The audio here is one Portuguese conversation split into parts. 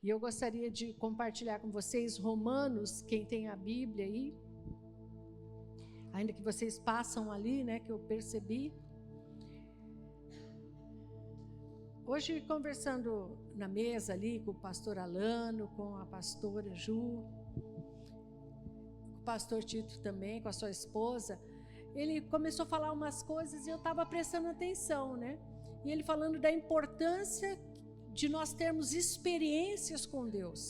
E eu gostaria de compartilhar com vocês Romanos, quem tem a Bíblia aí, ainda que vocês passam ali, né, que eu percebi. Hoje, conversando na mesa ali com o pastor Alano, com a pastora Ju, com o pastor Tito também, com a sua esposa, ele começou a falar umas coisas e eu estava prestando atenção, né? E ele falando da importância de nós termos experiências com Deus.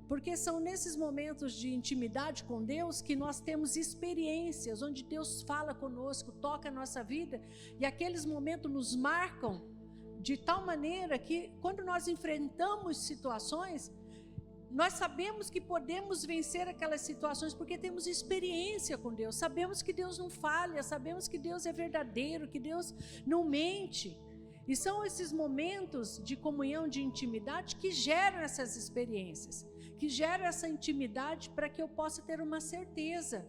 Porque são nesses momentos de intimidade com Deus que nós temos experiências, onde Deus fala conosco, toca a nossa vida, e aqueles momentos nos marcam de tal maneira que quando nós enfrentamos situações, nós sabemos que podemos vencer aquelas situações porque temos experiência com Deus, sabemos que Deus não falha, sabemos que Deus é verdadeiro, que Deus não mente. E são esses momentos de comunhão, de intimidade que geram essas experiências, que geram essa intimidade para que eu possa ter uma certeza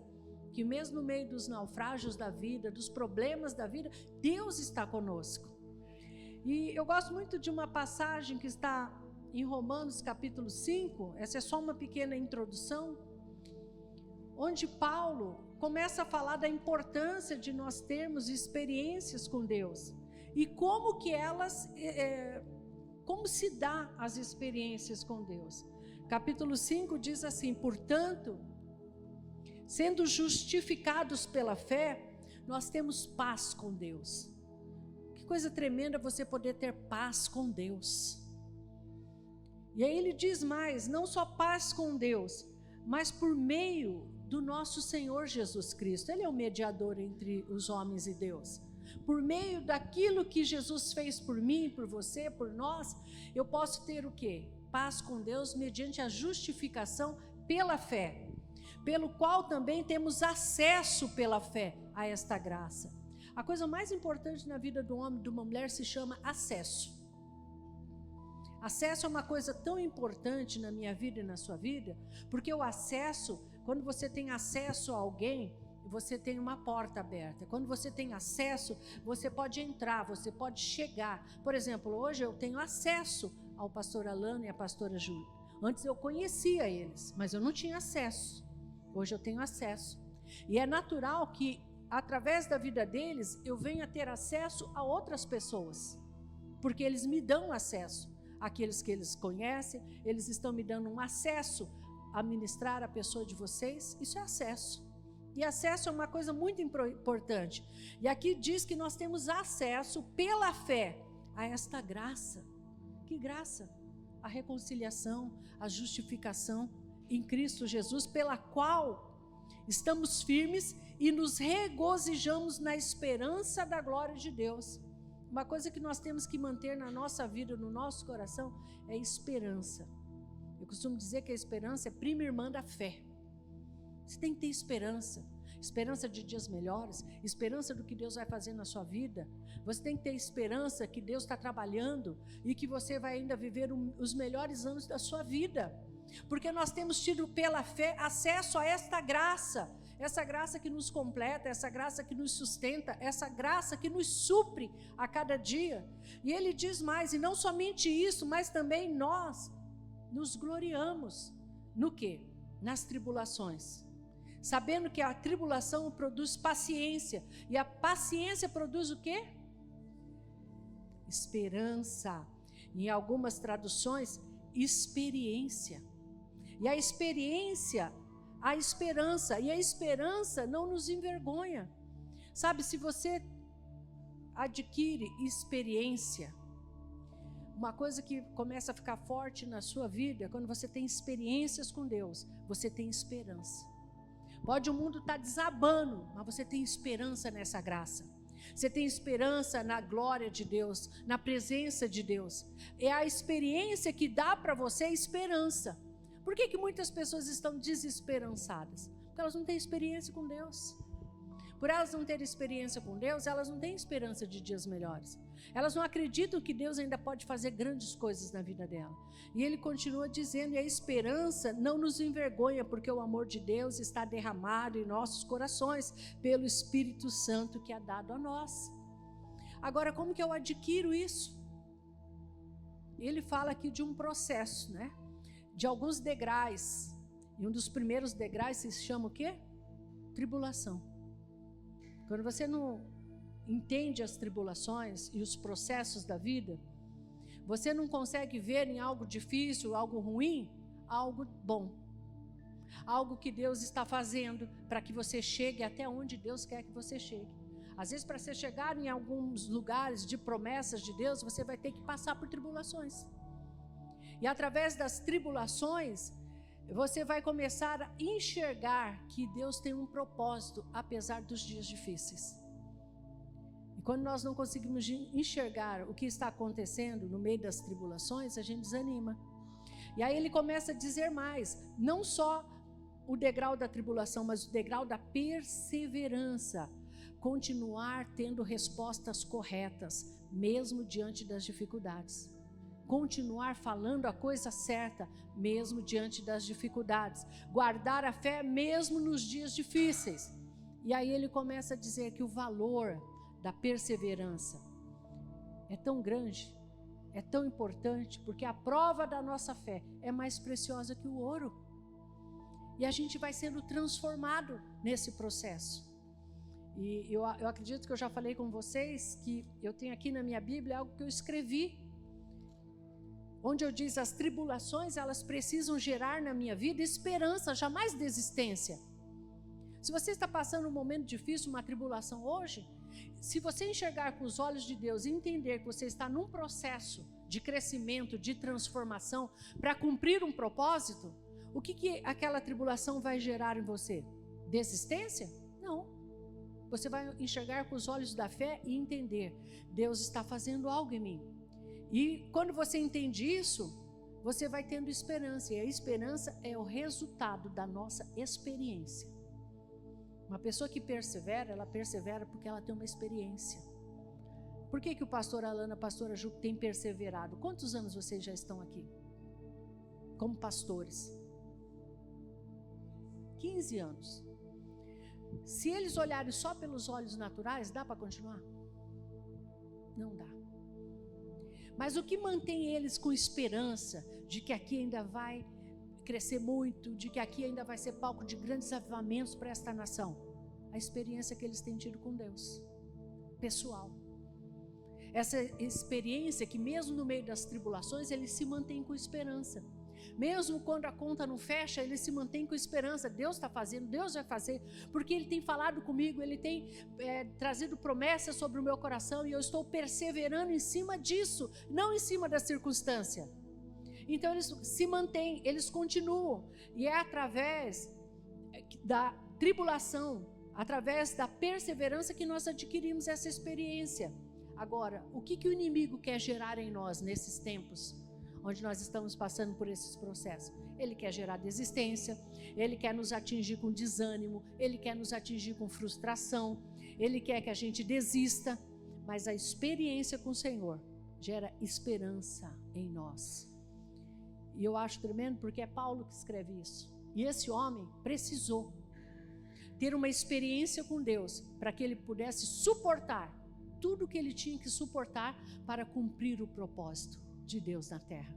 que mesmo no meio dos naufrágios da vida, dos problemas da vida, Deus está conosco. E eu gosto muito de uma passagem que está em Romanos capítulo 5, essa é só uma pequena introdução, onde Paulo começa a falar da importância de nós termos experiências com Deus e como que elas, como se dá as experiências com Deus. Capítulo 5 diz assim: portanto, sendo justificados pela fé, nós temos paz com Deus. Que coisa tremenda você poder ter paz com Deus. E aí ele diz mais, não só paz com Deus, mas por meio do nosso Senhor Jesus Cristo. Ele é o mediador entre os homens e Deus. Por meio daquilo que Jesus fez por mim, por você, por nós, eu posso ter o quê? Paz com Deus mediante a justificação pela fé, pelo qual também temos acesso pela fé a esta graça. A coisa mais importante na vida do homem e de uma mulher se chama acesso. Acesso é uma coisa tão importante na minha vida e na sua vida, porque o acesso, quando você tem acesso a alguém, você tem uma porta aberta. Quando você tem acesso, você pode entrar, você pode chegar. Por exemplo, hoje eu tenho acesso ao pastor Alano e à pastora Júlia. Antes eu conhecia eles, mas eu não tinha acesso. Hoje eu tenho acesso. E é natural que, através da vida deles, eu venha ter acesso a outras pessoas, porque eles me dão acesso. Aqueles que eles conhecem, eles estão me dando um acesso a ministrar a pessoa de vocês. Isso é acesso. E acesso é uma coisa muito importante. E aqui diz que nós temos acesso pela fé a esta graça. Que graça? A reconciliação, a justificação em Cristo Jesus, pela qual estamos firmes e nos regozijamos na esperança da glória de Deus. Uma coisa que nós temos que manter na nossa vida, no nosso coração, é esperança. Eu costumo dizer que a esperança é prima irmã da fé. Você tem que ter esperança. Esperança de dias melhores, esperança do que Deus vai fazer na sua vida. Você tem que ter esperança que Deus está trabalhando e que você vai ainda viver os melhores anos da sua vida. Porque nós temos tido pela fé acesso a esta graça. Essa graça que nos completa, essa graça que nos sustenta, essa graça que nos supre a cada dia. E ele diz mais, e não somente isso, mas também nós nos gloriamos. No quê? Nas tribulações. Sabendo que a tribulação produz paciência, e a paciência produz o quê? Esperança. Em algumas traduções, experiência. E a experiência, a esperança, e a esperança não nos envergonha. Sabe, se você adquire experiência, uma coisa que começa a ficar forte na sua vida, quando você tem experiências com Deus, você tem esperança. Pode o mundo estar desabando, mas você tem esperança nessa graça. Você tem esperança na glória de Deus, na presença de Deus. É a experiência que dá para você esperança. Por que muitas pessoas estão desesperançadas? Porque elas não têm experiência com Deus. Por elas não terem experiência com Deus, elas não têm esperança de dias melhores. Elas não acreditam que Deus ainda pode fazer grandes coisas na vida dela. E ele continua dizendo, e a esperança não nos envergonha, porque o amor de Deus está derramado em nossos corações, pelo Espírito Santo que é dado a nós. Agora, como que eu adquiro isso? ele fala aqui de um processo, né? De alguns degraus. E um dos primeiros degraus se chama o quê? Tribulação. Quando você não entende as tribulações e os processos da vida, você não consegue ver em algo difícil, algo ruim, algo bom. Algo que Deus está fazendo para que você chegue até onde Deus quer que você chegue. Às vezes, para você chegar em alguns lugares de promessas de Deus, você vai ter que passar por tribulações. E através das tribulações, você vai começar a enxergar que Deus tem um propósito, apesar dos dias difíceis. E quando nós não conseguimos enxergar o que está acontecendo no meio das tribulações, a gente desanima. E aí ele começa a dizer mais, não só o degrau da tribulação, mas o degrau da perseverança. Continuar tendo respostas corretas, mesmo diante das dificuldades. Continuar falando a coisa certa, mesmo diante das dificuldades. Guardar a fé, mesmo nos dias difíceis. E aí ele começa a dizer que o valor da perseverança é tão grande, é tão importante, porque a prova da nossa fé é mais preciosa que o ouro. E a gente vai sendo transformado nesse processo. E eu acredito que eu já falei com vocês que eu tenho aqui na minha Bíblia algo que eu escrevi, onde eu diz, as tribulações, elas precisam gerar na minha vida esperança, jamais desistência. Se você está passando um momento difícil, uma tribulação hoje, se você enxergar com os olhos de Deus e entender que você está num processo de crescimento, de transformação, para cumprir um propósito, o que aquela tribulação vai gerar em você? Desistência? Não. Você vai enxergar com os olhos da fé e entender, Deus está fazendo algo em mim. E quando você entende isso, você vai tendo esperança, e a esperança é o resultado da nossa experiência. Uma pessoa que persevera, ela persevera porque ela tem uma experiência. Por que o pastor Alana, a pastora Ju tem perseverado? Quantos anos vocês já estão aqui? Como pastores? 15 anos. Se eles olharem só pelos olhos naturais, dá para continuar? Não dá. Mas o que mantém eles com esperança de que aqui ainda vai crescer muito, de que aqui ainda vai ser palco de grandes avivamentos para esta nação? A experiência que eles têm tido com Deus, pessoal. Essa experiência que mesmo no meio das tribulações, eles se mantêm com esperança. Mesmo quando a conta não fecha, ele se mantém com esperança. Deus está fazendo, Deus vai fazer, porque Ele tem falado comigo, Ele tem trazido promessas sobre o meu coração, e eu estou perseverando em cima disso, não em cima da circunstância. Então eles se mantêm, eles continuam, e é através da tribulação, através da perseverança que nós adquirimos essa experiência. Agora, o que o inimigo quer gerar em nós nesses tempos, onde nós estamos passando por esses processos? Ele quer gerar desistência, ele quer nos atingir com desânimo, ele quer nos atingir com frustração, ele quer que a gente desista, mas a experiência com o Senhor gera esperança em nós. E eu acho tremendo porque é Paulo que escreve isso. E esse homem precisou ter uma experiência com Deus para que ele pudesse suportar tudo que ele tinha que suportar para cumprir o propósito de Deus na terra.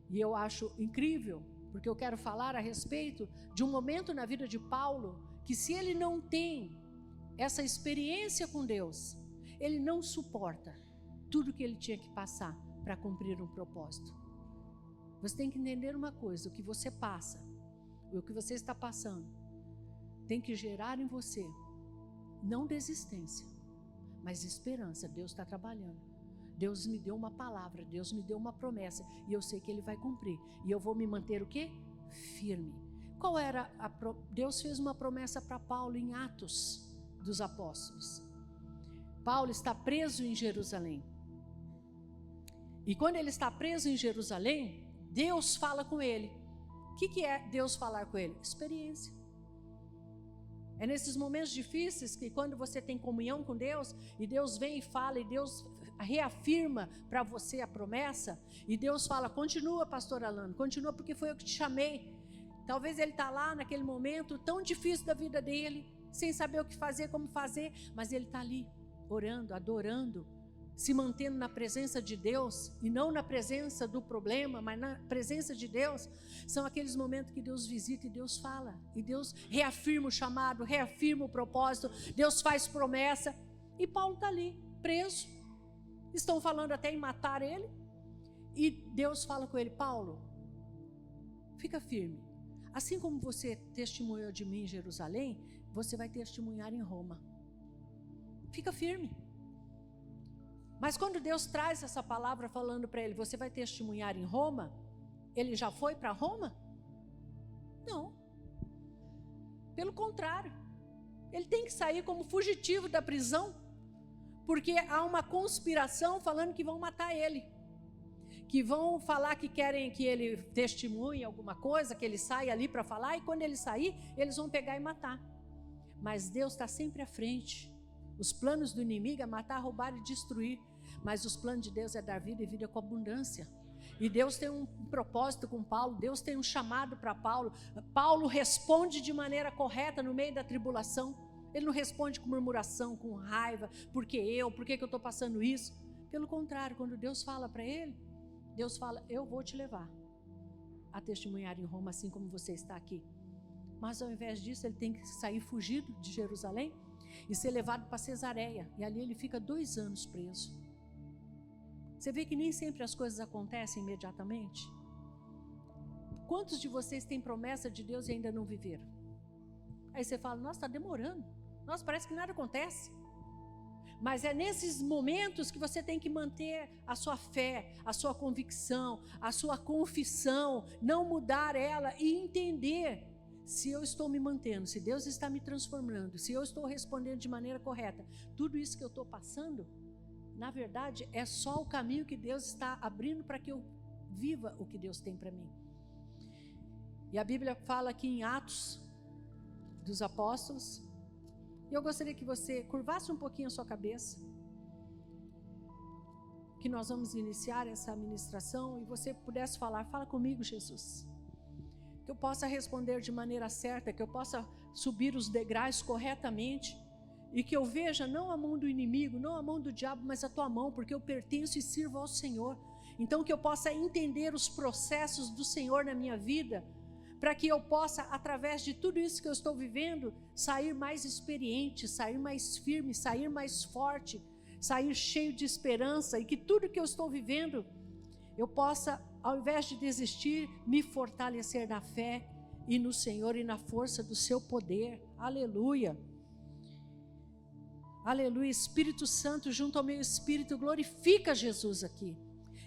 E eu acho incrível, porque eu quero falar a respeito de um momento na vida de Paulo, que se ele não tem essa experiência com Deus, ele não suporta tudo que ele tinha que passar para cumprir um propósito. Você tem que entender uma coisa, o que você passa, o que você está passando, tem que gerar em você, não desistência, mas esperança. Deus está trabalhando. Deus me deu uma palavra, Deus me deu uma promessa, e eu sei que Ele vai cumprir, e eu vou me manter o quê? Firme. Qual era Deus fez uma promessa para Paulo em Atos dos Apóstolos. Paulo está preso em Jerusalém, e quando ele está preso em Jerusalém, Deus fala com ele. O que é Deus falar com ele? Experiência. É nesses momentos difíceis que, quando você tem comunhão com Deus, e Deus vem e fala, e Deus reafirma para você a promessa, e Deus fala: continua, pastor Alano, continua, porque foi eu que te chamei. Talvez ele está lá naquele momento tão difícil da vida dele, sem saber o que fazer, como fazer, mas ele está ali orando, adorando, se mantendo na presença de Deus, e não na presença do problema, mas na presença de Deus, são aqueles momentos que Deus visita e Deus fala, e Deus reafirma o chamado, reafirma o propósito, Deus faz promessa, e Paulo está ali, preso, estão falando até em matar ele, e Deus fala com ele: Paulo, fica firme, assim como você testemunhou de mim em Jerusalém, você vai testemunhar em Roma, fica firme. Mas quando Deus traz essa palavra falando para ele: você vai testemunhar em Roma, ele já foi para Roma? Não, pelo contrário, ele tem que sair como fugitivo da prisão, porque há uma conspiração falando que vão matar ele, que vão falar que querem que ele testemunhe alguma coisa, que ele saia ali para falar, e quando ele sair, eles vão pegar e matar. Mas Deus está sempre à frente. Os planos do inimigo é matar, roubar e destruir, mas os planos de Deus é dar vida e vida com abundância. E Deus tem um propósito com Paulo, Deus tem um chamado para Paulo. Paulo responde de maneira correta no meio da tribulação. Ele não responde com murmuração, com raiva, por que eu estou passando isso? Pelo contrário, quando Deus fala para ele, Deus fala: eu vou te levar a testemunhar em Roma, assim como você está aqui. Mas ao invés disso, ele tem que sair fugido de Jerusalém e ser levado para Cesareia, e ali ele fica 2 anos preso. Você vê que nem sempre as coisas acontecem imediatamente? Quantos de vocês têm promessa de Deus e ainda não viveram? Aí você fala: nossa, está demorando, nossa, parece que nada acontece. Mas é nesses momentos que você tem que manter a sua fé, a sua convicção, a sua confissão, não mudar ela e entender: se eu estou me mantendo, se Deus está me transformando, se eu estou respondendo de maneira correta, tudo isso que eu estou passando, na verdade, é só o caminho que Deus está abrindo para que eu viva o que Deus tem para mim. E a Bíblia fala aqui em Atos dos Apóstolos, e eu gostaria que você curvasse um pouquinho a sua cabeça, que nós vamos iniciar essa ministração, e você pudesse falar: fala comigo, Jesus, que eu possa responder de maneira certa, que eu possa subir os degraus corretamente, e que eu veja não a mão do inimigo, não a mão do diabo, mas a tua mão, porque eu pertenço e sirvo ao Senhor. Então que eu possa entender os processos do Senhor na minha vida, para que eu possa, através de tudo isso que eu estou vivendo, sair mais experiente, sair mais firme, sair mais forte, sair cheio de esperança, e que tudo que eu estou vivendo, eu possa, ao invés de desistir, me fortalecer na fé e no Senhor e na força do seu poder. Aleluia. Aleluia. Espírito Santo, junto ao meu espírito, glorifica Jesus aqui.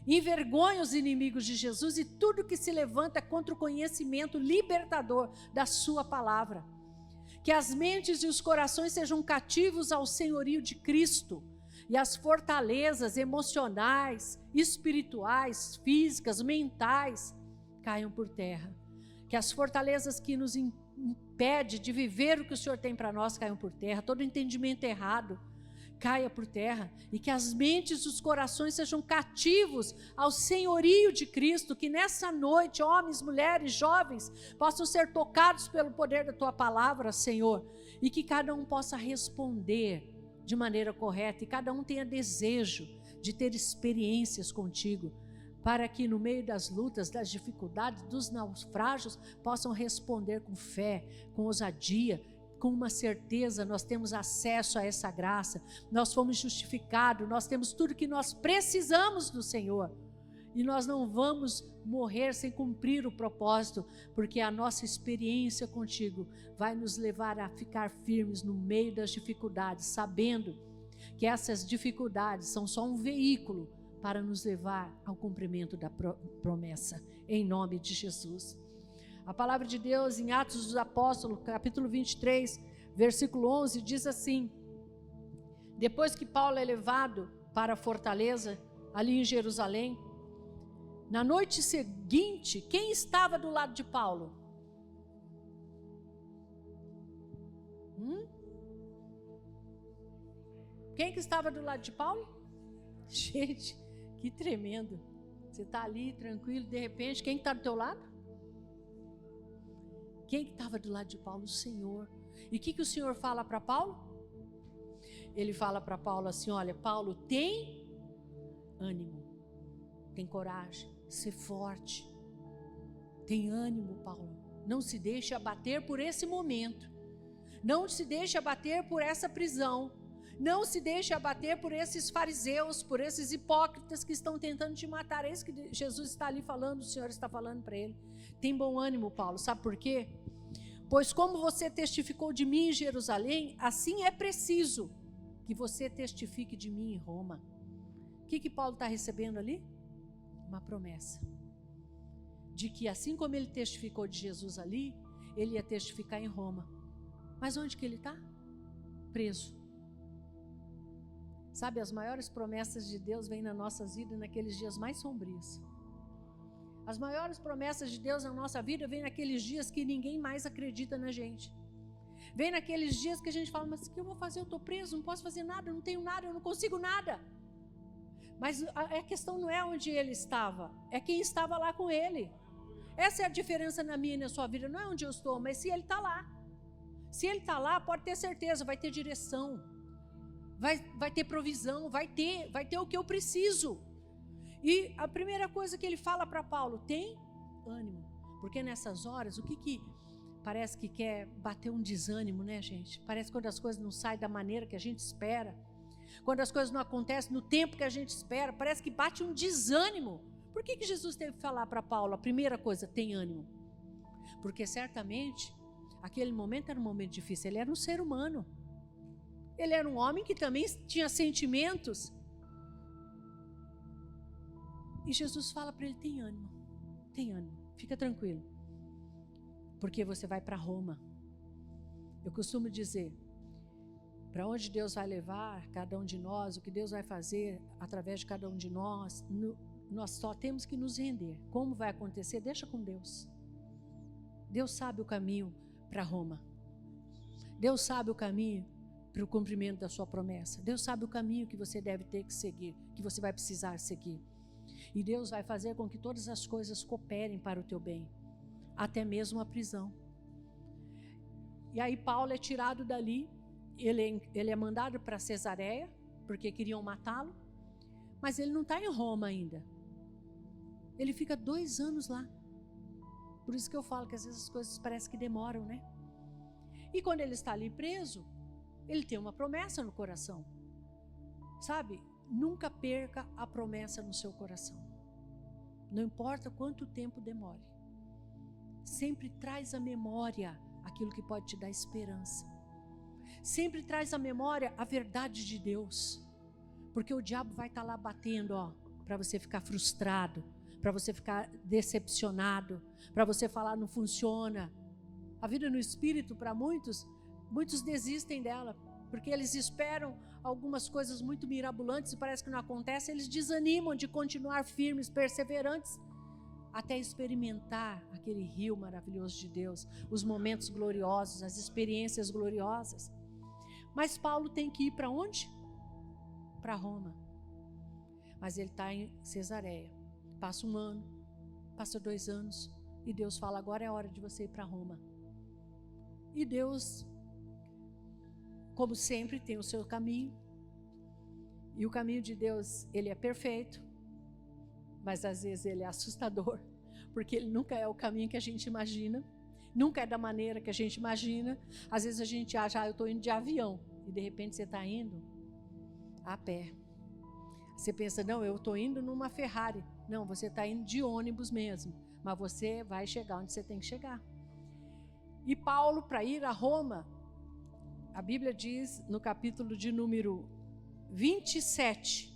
Envergonha os inimigos de Jesus e tudo que se levanta contra o conhecimento libertador da sua palavra. Que as mentes e os corações sejam cativos ao senhorio de Cristo, e as fortalezas emocionais, espirituais, físicas, mentais caiam por terra. Que as fortalezas que nos impedem de viver o que o Senhor tem para nós caiam por terra. Todo entendimento errado caia por terra, e que as mentes e os corações sejam cativos ao senhorio de Cristo. Que nessa noite, homens, mulheres, jovens, possam ser tocados pelo poder da tua palavra, Senhor, e que cada um possa responder de maneira correta, e cada um tenha desejo de ter experiências contigo, para que no meio das lutas, das dificuldades, dos naufrágios, possam responder com fé, com ousadia, com uma certeza. Nós temos acesso a essa graça, nós fomos justificados, nós temos tudo que nós precisamos do Senhor, e nós não vamos morrer sem cumprir o propósito, porque a nossa experiência contigo vai nos levar a ficar firmes no meio das dificuldades, sabendo que essas dificuldades são só um veículo para nos levar ao cumprimento da promessa, em nome de Jesus. A palavra de Deus em Atos dos Apóstolos, capítulo 23, versículo 11, diz assim: depois que Paulo é levado para a fortaleza, ali em Jerusalém, na noite seguinte, quem estava do lado de Paulo? Quem que estava do lado de Paulo? Gente, que tremendo. Você está ali tranquilo, de repente, quem está do teu lado? Quem estava do lado de Paulo? O Senhor. E o que o Senhor fala para Paulo? Ele fala para Paulo assim: olha, Paulo, tem ânimo, tem coragem, ser forte. Tem ânimo, Paulo. Não se deixe abater por esse momento. Não se deixe abater por essa prisão. Não se deixe abater por esses fariseus, por esses hipócritas que estão tentando te matar. É isso que Jesus está ali falando, o Senhor está falando para ele. Tem bom ânimo, Paulo. Sabe por quê? Pois como você testificou de mim em Jerusalém, assim é preciso que você testifique de mim em Roma. O que Paulo está recebendo ali? Uma promessa. De que assim como ele testificou de Jesus ali, ele ia testificar em Roma. Mas onde que ele está? Preso. Sabe, as maiores promessas de Deus vêm nas nossas vidas naqueles dias mais sombrios. As maiores promessas de Deus na nossa vida vêm naqueles dias que ninguém mais acredita na gente. Vem naqueles dias que a gente fala, mas o que eu vou fazer? Eu estou preso, não posso fazer nada, eu não tenho nada, eu não consigo nada. Mas a questão não é onde ele estava, é quem estava lá com ele. Essa é a diferença na minha e na sua vida, não é onde eu estou, mas se ele está lá. Se ele está lá, pode ter certeza, vai ter direção. Vai ter provisão, vai ter o que eu preciso. E a primeira coisa que ele fala para Paulo, tem ânimo. Porque nessas horas, o que parece que quer bater um desânimo, né, gente? Parece quando as coisas não saem da maneira que a gente espera. Quando as coisas não acontecem no tempo que a gente espera, parece que bate um desânimo. Por que Jesus teve que falar para Paulo? A primeira coisa, tem ânimo. Porque certamente, aquele momento era um momento difícil. Ele era um ser humano. Ele era um homem que também tinha sentimentos. E Jesus fala para ele, tem ânimo, fica tranquilo. Porque você vai para Roma. Eu costumo dizer, para onde Deus vai levar cada um de nós, o que Deus vai fazer através de cada um de nós, nós só temos que nos render. Como vai acontecer? Deixa com Deus. Deus sabe o caminho para Roma. Deus sabe o caminho para o cumprimento da sua promessa. Deus sabe o caminho que você deve ter que seguir, que você vai precisar seguir. E Deus vai fazer com que todas as coisas cooperem para o teu bem, até mesmo a prisão. E aí Paulo é tirado dali, ele é mandado para Cesareia, porque queriam matá-lo, mas ele não está em Roma ainda. Ele fica 2 anos lá. Por isso que eu falo que às vezes as coisas parecem que demoram, né? E quando ele está ali preso, ele tem uma promessa no coração. Sabe? Nunca perca a promessa no seu coração. Não importa quanto tempo demore. Sempre traz à memória aquilo que pode te dar esperança. Sempre traz à memória a verdade de Deus. Porque o diabo vai estar lá batendo, para você ficar frustrado, para você ficar decepcionado, para você falar não funciona. A vida no Espírito, para muitos desistem dela, porque eles esperam algumas coisas muito mirabolantes e parece que não acontece, eles desanimam de continuar firmes, perseverantes, até experimentar aquele rio maravilhoso de Deus, os momentos gloriosos, as experiências gloriosas. Mas Paulo tem que ir para onde? Para Roma. Mas ele está em Cesareia. Passa 1 ano, passa 2 anos, e Deus fala, agora é a hora de você ir para Roma. E Deus, como sempre, tem o seu caminho. E o caminho de Deus, ele é perfeito, mas às vezes ele é assustador, porque ele nunca é o caminho que a gente imagina, nunca é da maneira que a gente imagina. Às vezes a gente acha, eu estou indo de avião, e de repente você está indo a pé. Você pensa, não, eu estou indo numa Ferrari. Não, você está indo de ônibus mesmo, mas você vai chegar onde você tem que chegar. E Paulo, para ir a Roma, a Bíblia diz no capítulo de número 27,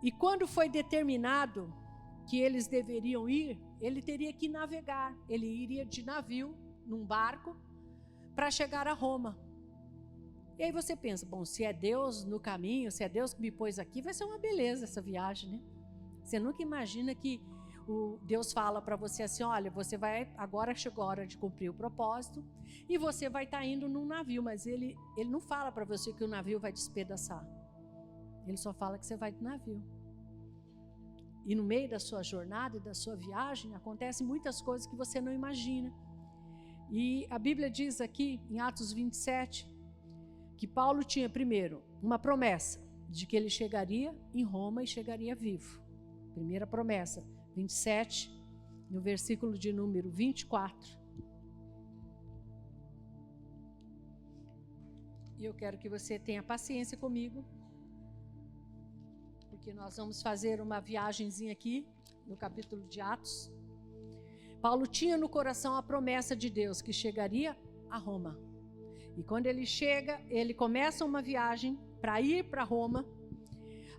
e quando foi determinado que eles deveriam ir, ele teria que navegar, ele iria de navio, num barco, para chegar a Roma. E aí você pensa, bom, se é Deus no caminho, se é Deus que me pôs aqui, vai ser uma beleza essa viagem, né? Você nunca imagina que Deus fala para você assim, olha, você vai, agora chegou a hora de cumprir o propósito, e você vai estar indo num navio, mas ele não fala para você que o navio vai despedaçar. Ele só fala que você vai de navio. E no meio da sua jornada e da sua viagem, acontecem muitas coisas que você não imagina. E a Bíblia diz aqui, em Atos 27, que Paulo tinha primeiro uma promessa de que ele chegaria em Roma e chegaria vivo. Primeira promessa, 27, no versículo de número 24. E eu quero que você tenha paciência comigo, porque nós vamos fazer uma viagenzinha aqui no capítulo de Atos. Paulo tinha no coração a promessa de Deus que chegaria a Roma. E quando ele chega, ele começa uma viagem para ir para Roma.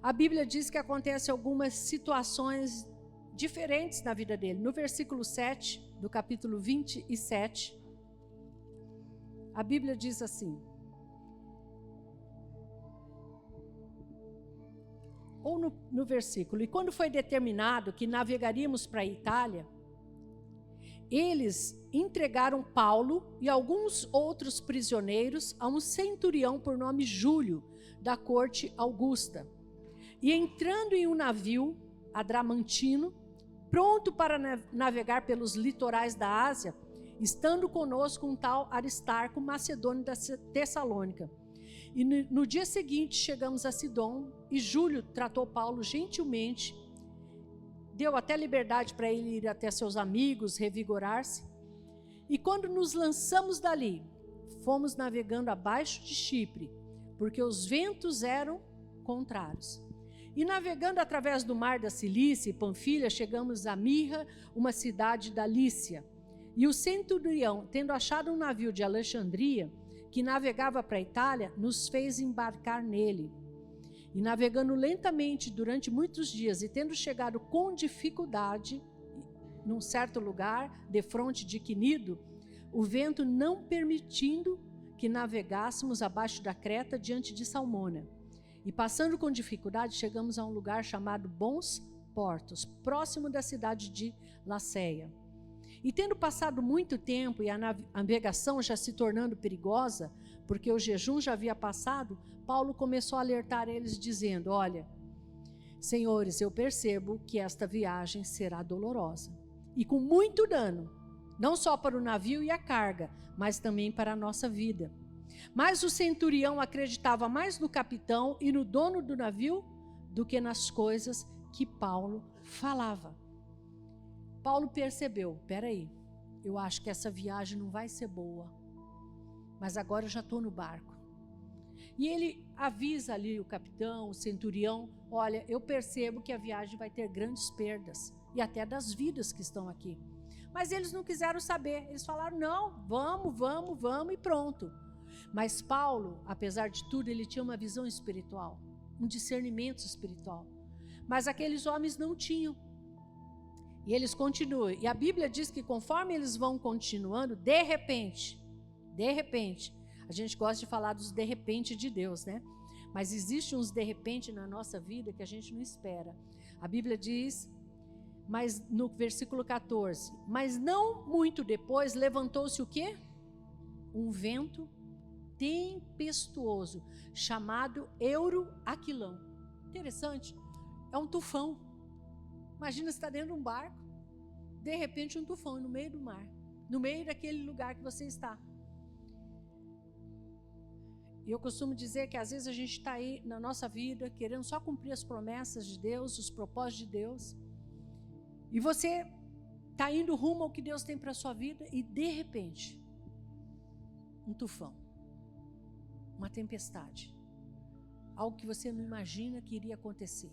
A Bíblia diz que acontecem algumas situações diferentes na vida dele. No versículo 7 do capítulo 27, a Bíblia diz assim: ou no versículo, e quando foi determinado que navegaríamos para a Itália, eles entregaram Paulo e alguns outros prisioneiros a um centurião por nome Júlio, da corte Augusta. E entrando em um navio, Adramantino, pronto para navegar pelos litorais da Ásia, estando conosco um tal Aristarco, macedônio da Tessalônica. E no dia seguinte chegamos a Sidom, e Júlio tratou Paulo gentilmente, deu até liberdade para ele ir até seus amigos, revigorar-se. E quando nos lançamos dali, fomos navegando abaixo de Chipre, porque os ventos eram contrários. E navegando através do mar da Cilícia e Panfilha, chegamos a Mirra, uma cidade da Lícia. E o centurião, tendo achado um navio de Alexandria, que navegava para a Itália, nos fez embarcar nele. E navegando lentamente durante muitos dias, e tendo chegado com dificuldade, num certo lugar, defronte de Quinido, o vento não permitindo que navegássemos abaixo da Creta diante de Salmona. E passando com dificuldade, chegamos a um lugar chamado Bons Portos, próximo da cidade de Laceia. E tendo passado muito tempo e a navegação já se tornando perigosa, porque o jejum já havia passado, Paulo começou a alertar eles dizendo: olha, senhores, eu percebo que esta viagem será dolorosa e com muito dano, não só para o navio e a carga, mas também para a nossa vida. Mas o centurião acreditava mais no capitão e no dono do navio do que nas coisas que Paulo falava. Paulo percebeu, peraí, eu acho que essa viagem não vai ser boa, mas agora eu já estou no barco. E ele avisa ali o capitão, o centurião: olha, eu percebo que a viagem vai ter grandes perdas, e até das vidas que estão aqui. Mas eles não quiseram saber, eles falaram: não, vamos e pronto. Mas Paulo, apesar de tudo, ele tinha uma visão espiritual, um discernimento espiritual. Mas aqueles homens não tinham. E eles continuam. E a Bíblia diz que conforme eles vão continuando, de repente, a gente gosta de falar dos de repente de Deus, né? Mas existe uns de repente na nossa vida que a gente não espera. A Bíblia diz, mas no versículo 14, mas não muito depois levantou-se o quê? Um vento tempestuoso, chamado Euroaquilão. Interessante, é um tufão. Imagina você está dentro de um barco, de repente um tufão no meio do mar, no meio daquele lugar que você está. E eu costumo dizer que às vezes a gente está aí na nossa vida querendo só cumprir as promessas de Deus, os propósitos de Deus, e você está indo rumo ao que Deus tem para a sua vida, e de repente, um tufão, uma tempestade, algo que você não imagina que iria acontecer,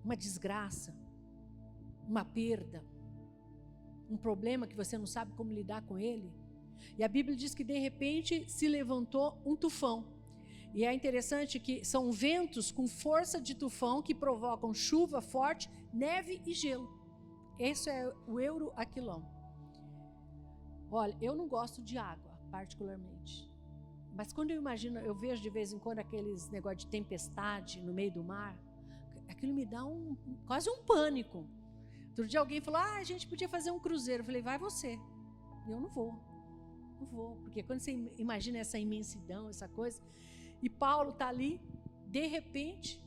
uma desgraça, uma perda, um problema que você não sabe como lidar com ele. E a Bíblia diz que de repente se levantou um tufão. E é interessante que são ventos com força de tufão que provocam chuva forte, neve e gelo. Esse é o Euroaquilão. Olha, eu não gosto de água, particularmente. Mas quando eu imagino, eu vejo de vez em quando aqueles negócios de tempestade no meio do mar, aquilo me dá quase um pânico. Outro dia alguém falou: a gente podia fazer um cruzeiro. Eu falei: vai você. Eu não vou, porque quando você imagina essa imensidão, essa coisa, e Paulo está ali, de repente,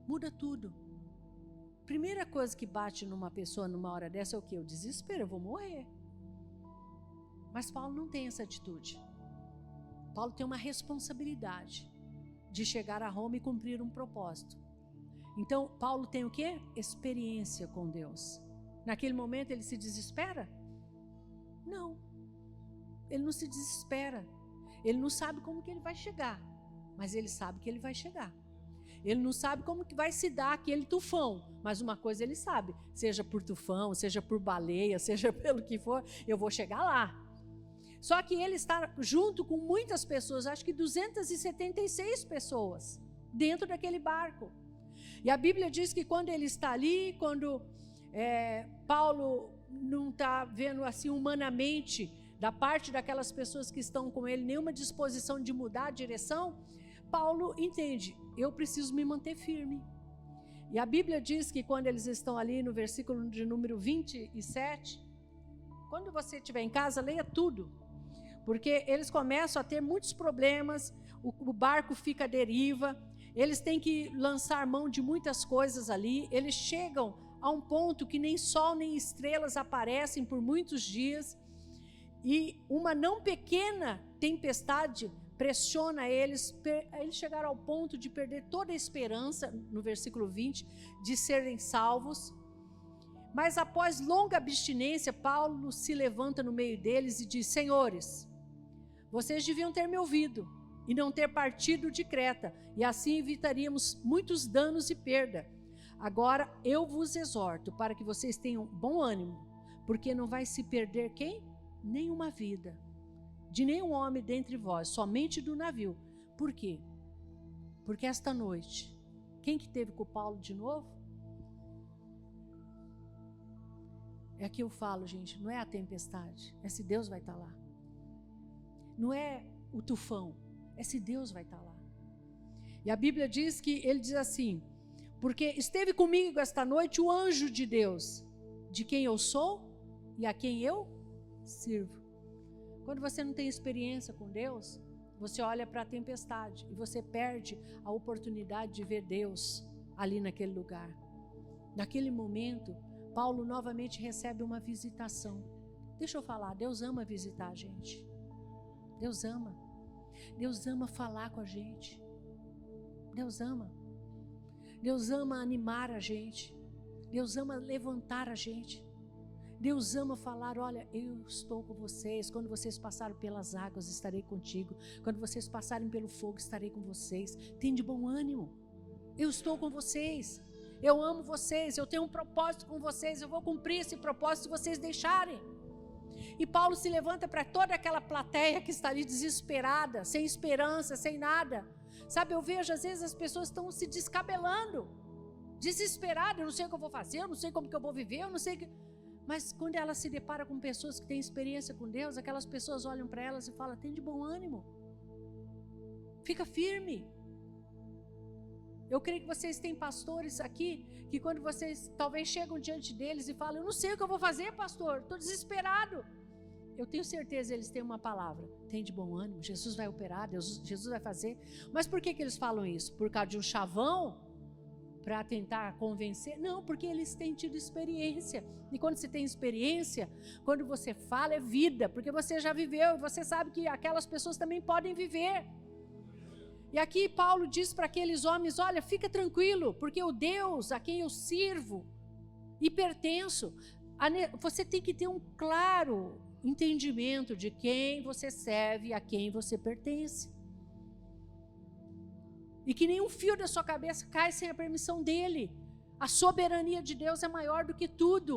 muda tudo. Primeira coisa que bate numa pessoa numa hora dessa é o quê? O desespero, eu vou morrer. Mas Paulo não tem essa atitude. Paulo tem uma responsabilidade. de chegar a Roma e cumprir um propósito. Então, Paulo tem o quê? Experiência com Deus. Naquele momento ele se desespera? Não. Ele não se desespera. Ele não sabe como que ele vai chegar, mas ele sabe que ele vai chegar. Ele não sabe como que vai se dar aquele tufão, mas uma coisa ele sabe, seja por tufão, seja por baleia, seja pelo que for, eu vou chegar lá. Só que ele está junto com muitas pessoas, acho que 276 pessoas, dentro daquele barco. E a Bíblia diz que quando ele está ali, quando Paulo não está vendo assim humanamente, da parte daquelas pessoas que estão com ele, nenhuma disposição de mudar a direção, Paulo entende, eu preciso me manter firme. E a Bíblia diz que quando eles estão ali no versículo de número 27, quando você estiver em casa, leia tudo, porque eles começam a ter muitos problemas, o barco fica à deriva, eles têm que lançar mão de muitas coisas ali, eles chegam a um ponto que nem sol nem estrelas aparecem por muitos dias, e uma não pequena tempestade pressiona eles chegaram ao ponto de perder toda a esperança, no versículo 20, de serem salvos. Mas após longa abstinência, Paulo se levanta no meio deles e diz: Senhores, vocês deviam ter me ouvido e não ter partido de Creta, e assim evitaríamos muitos danos e perda. Agora eu vos exorto para que vocês tenham bom ânimo, porque não vai se perder quem? Nenhuma vida, de nenhum homem dentre vós, somente do navio. Por quê? Porque esta noite, quem que teve com Paulo de novo? É que eu falo, gente, não é a tempestade, é se Deus vai estar lá. Não é o tufão, é se Deus vai estar lá. E a Bíblia diz que ele diz assim: porque esteve comigo esta noite o anjo de Deus, de quem eu sou e a quem eu sirvo. Quando você não tem experiência com Deus, você olha para a tempestade e você perde a oportunidade de ver Deus ali naquele lugar. Naquele momento, Paulo novamente recebe uma visitação. Deixa eu falar, Deus ama visitar a gente. Deus ama. Deus ama falar com a gente. Deus ama. Deus ama animar a gente. Deus ama levantar a gente. Deus ama falar: olha, eu estou com vocês. Quando vocês passarem pelas águas, estarei contigo. Quando vocês passarem pelo fogo, estarei com vocês. Tem de bom ânimo. Eu estou com vocês. Eu amo vocês. Eu tenho um propósito com vocês. Eu vou cumprir esse propósito se vocês deixarem. E Paulo se levanta para toda aquela plateia que está ali desesperada, sem esperança, sem nada. Sabe, eu vejo às vezes as pessoas estão se descabelando, desesperadas. Eu não sei o que eu vou fazer, eu não sei como que eu vou viver, eu não sei que... Mas quando ela se depara com pessoas que têm experiência com Deus, aquelas pessoas olham para elas e falam: tem de bom ânimo, fica firme. Eu creio que vocês têm pastores aqui, que quando vocês talvez chegam diante deles e falam: eu não sei o que eu vou fazer, pastor, estou desesperado. Eu tenho certeza eles têm uma palavra: tem de bom ânimo, Jesus vai operar, Jesus vai fazer. Mas por que eles falam isso? Por causa de um chavão? Para tentar convencer? Não, porque eles têm tido experiência. E quando você tem experiência, quando você fala, é vida, porque você já viveu e você sabe que aquelas pessoas também podem viver. E aqui Paulo diz para aqueles homens: olha, fica tranquilo, porque o Deus a quem eu sirvo e pertenço, você tem que ter um claro entendimento de quem você serve e a quem você pertence. E que nenhum fio da sua cabeça cai sem a permissão dele. A soberania de Deus é maior do que tudo.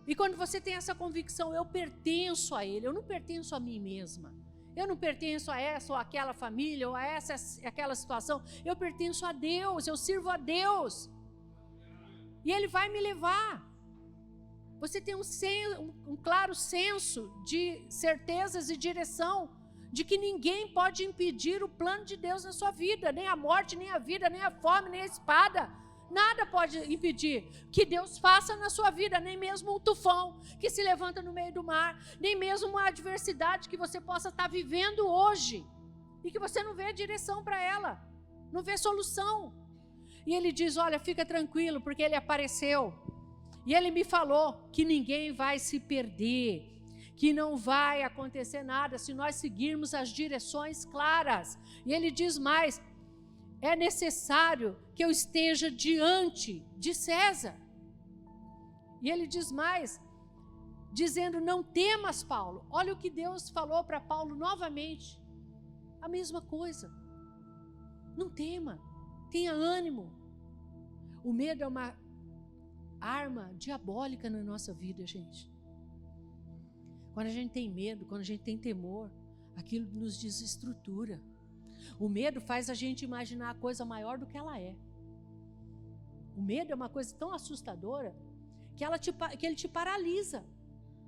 E quando você tem essa convicção: eu pertenço a Ele, eu não pertenço a mim mesma. Eu não pertenço a essa ou aquela família, ou a essa aquela situação. Eu pertenço a Deus, eu sirvo a Deus. E Ele vai me levar. Você tem um claro senso de certezas e direção, de que ninguém pode impedir o plano de Deus na sua vida, nem a morte, nem a vida, nem a fome, nem a espada. Nada pode impedir que Deus faça na sua vida, nem mesmo um tufão que se levanta no meio do mar, nem mesmo uma adversidade que você possa estar vivendo hoje e que você não vê a direção para ela, não vê solução. E ele diz: olha, fica tranquilo, porque ele apareceu e ele me falou que ninguém vai se perder, que não vai acontecer nada se nós seguirmos as direções claras. E ele diz mais: é necessário que eu esteja diante de César. E ele diz mais, dizendo: não temas, Paulo. Olha o que Deus falou para Paulo novamente. A mesma coisa. Não tema, tenha ânimo. O medo é uma arma diabólica na nossa vida, gente. Quando a gente tem medo, quando a gente tem temor, aquilo nos desestrutura. O medo faz a gente imaginar a coisa maior do que ela é. O medo é uma coisa tão assustadora que ele te paralisa.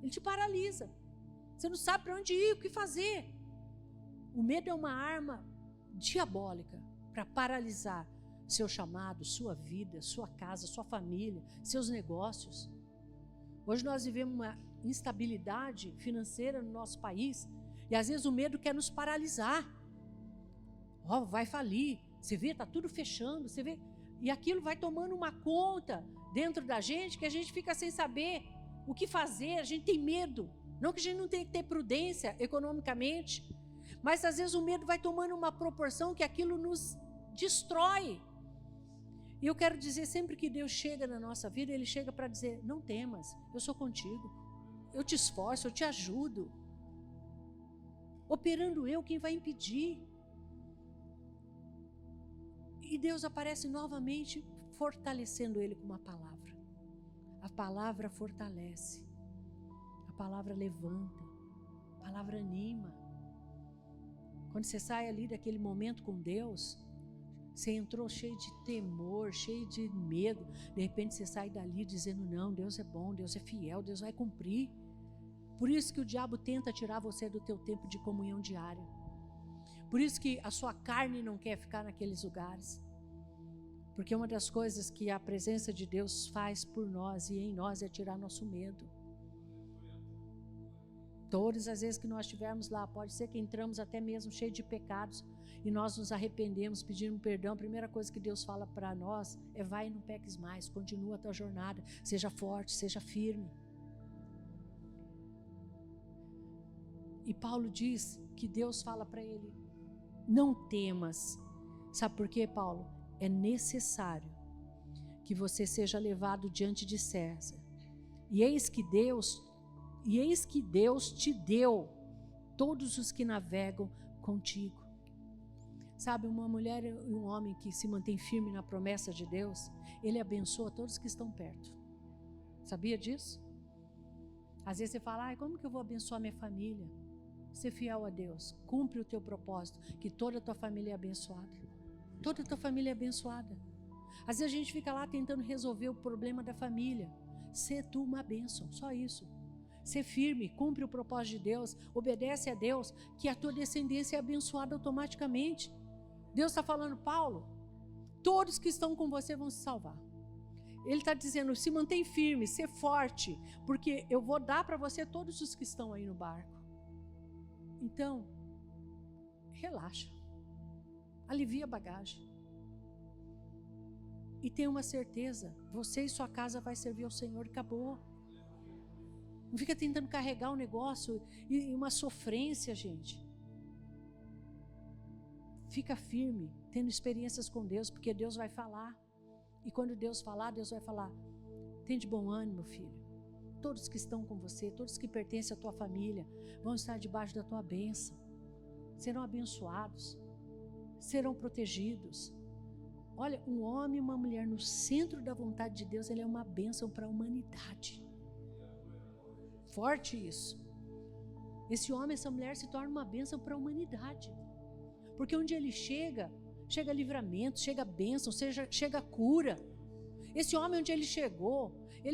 Ele te paralisa. Você não sabe para onde ir, o que fazer. O medo é uma arma diabólica para paralisar seu chamado, sua vida, sua casa, sua família, seus negócios. Hoje nós vivemos uma instabilidade financeira no nosso país e às vezes o medo quer nos paralisar. Vai falir, você vê, está tudo fechando, você vê, e aquilo vai tomando uma conta dentro da gente que a gente fica sem saber o que fazer, a gente tem medo. Não que a gente não tenha que ter prudência economicamente, mas às vezes o medo vai tomando uma proporção que aquilo nos destrói. E eu quero dizer, sempre que Deus chega na nossa vida, Ele chega para dizer: não temas, eu sou contigo, eu te esforço, eu te ajudo. Operando eu, quem vai impedir? E Deus aparece novamente, fortalecendo ele com uma palavra. A palavra fortalece, a palavra levanta, a palavra anima. Quando você sai ali daquele momento com Deus, você entrou cheio de temor, cheio de medo, de repente você sai dali dizendo: não, Deus é bom, Deus é fiel, Deus vai cumprir. Por isso que o diabo tenta tirar você do teu tempo de comunhão diária. Por isso que a sua carne não quer ficar naqueles lugares. Porque uma das coisas que a presença de Deus faz por nós e em nós é tirar nosso medo. Todas as vezes que nós estivermos lá, pode ser que entramos até mesmo cheio de pecados e nós nos arrependemos, pedimos perdão. A primeira coisa que Deus fala para nós é: vai e não peques mais, continua a tua jornada, seja forte, seja firme. E Paulo diz que Deus fala para ele: não temas. Sabe por quê, Paulo? É necessário que você seja levado diante de César. E eis que Deus te deu todos os que navegam contigo. Sabe, uma mulher e um homem que se mantém firme na promessa de Deus, ele abençoa todos que estão perto. Sabia disso? Às vezes você fala: como que eu vou abençoar minha família? Ser fiel a Deus, cumpre o teu propósito, que toda a tua família é abençoada. Toda a tua família é abençoada. Às vezes a gente fica lá tentando resolver o problema da família. Ser tu uma bênção, só isso. Ser firme, cumpre o propósito de Deus, obedece a Deus, que a tua descendência é abençoada automaticamente. Deus está falando: Paulo, todos que estão com você vão se salvar. Ele está dizendo: se mantém firme, ser forte, porque eu vou dar para você todos os que estão aí no barco. Então, relaxa, alivia a bagagem e tenha uma certeza: você e sua casa vai servir ao Senhor e acabou. Não fica tentando carregar o negócio e uma sofrência, gente. Fica firme, tendo experiências com Deus, porque Deus vai falar. E quando Deus falar, Deus vai falar: tem de bom ânimo, filho. Todos que estão com você, todos que pertencem à tua família, vão estar debaixo da tua bênção. Serão abençoados, serão protegidos. Olha, um homem e uma mulher no centro da vontade de Deus, ele é uma bênção para a humanidade. Forte isso. Esse homem, essa mulher se torna uma bênção para a humanidade. Porque onde ele chega, chega livramento, chega bênção, chega cura. Esse homem, onde ele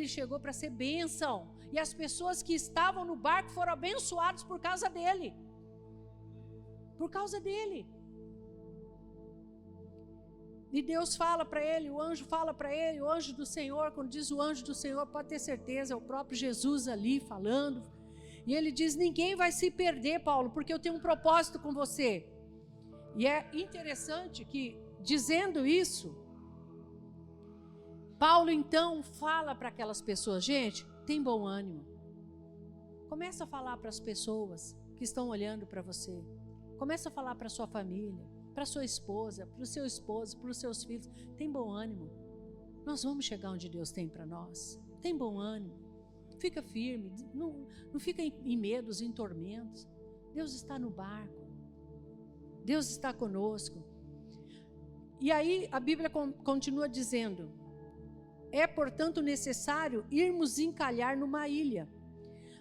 chegou para ser bênção. E as pessoas que estavam no barco foram abençoadas por causa dele. Por causa dele. E Deus fala para ele, o anjo fala para ele, o anjo do Senhor, quando diz o anjo do Senhor, pode ter certeza, é o próprio Jesus ali falando. E ele diz: ninguém vai se perder, Paulo, porque eu tenho um propósito com você. E é interessante que, dizendo isso, Paulo então fala para aquelas pessoas: gente, tem bom ânimo. Começa a falar para as pessoas que estão olhando para você. Começa a falar para a sua família, para a sua esposa, para o seu esposo, para os seus filhos. Tem bom ânimo. Nós vamos chegar onde Deus tem para nós. Tem bom ânimo. Fica firme. Não fica em medos, em tormentos. Deus está no barco. Deus está conosco. E aí a Bíblia continua dizendo: é, portanto, necessário irmos encalhar numa ilha.